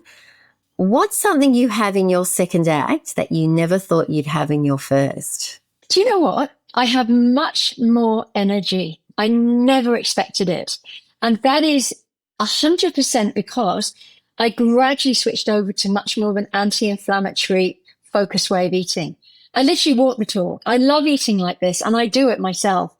What's something you have in your second act that you never thought you'd have in your first? Do you know what? I have much more energy. I never expected it. And that is 100% because I gradually switched over to much more of an anti-inflammatory focused way of eating. I literally walk the talk. I love eating like this, and I do it myself.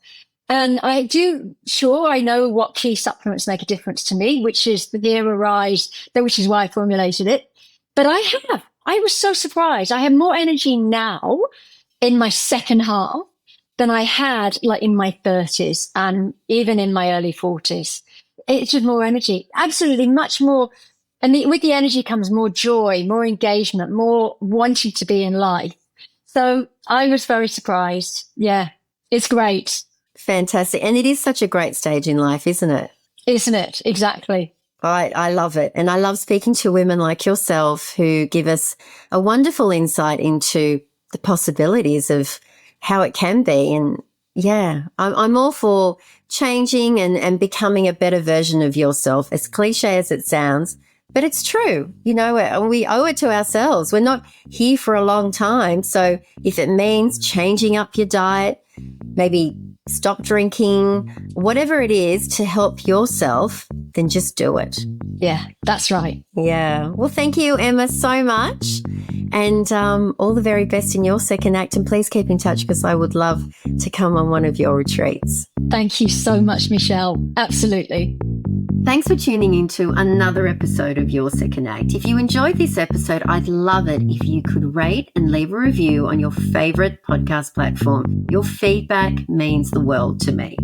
And I do, sure, I know what key supplements make a difference to me, which is the Vera Rise, which is why I formulated it. But I was so surprised. I have more energy now in my second half than I had like in my 30s and even in my early 40s. It's just more energy, absolutely much more. And with the energy comes more joy, more engagement, more wanting to be in life. So I was very surprised. Yeah, it's great. Fantastic. And it is such a great stage in life, isn't it? Isn't it? Exactly. I love it. And I love speaking to women like yourself who give us a wonderful insight into the possibilities of how it can be. And yeah, I'm all for changing and becoming a better version of yourself, as cliche as it sounds. But it's true. You know, we owe it to ourselves. We're not here for a long time. So if it means changing up your diet, maybe stop drinking, whatever it is to help yourself, then just do it. Yeah, that's right. Yeah. Well, thank you, Emma, so much. And all the very best in your second act. And please keep in touch because I would love to come on one of your retreats. Thank you so much, Michelle. Absolutely. Thanks for tuning into another episode of Your Second Act. If you enjoyed this episode, I'd love it if you could rate and leave a review on your favorite podcast platform. Your feedback means the world to me.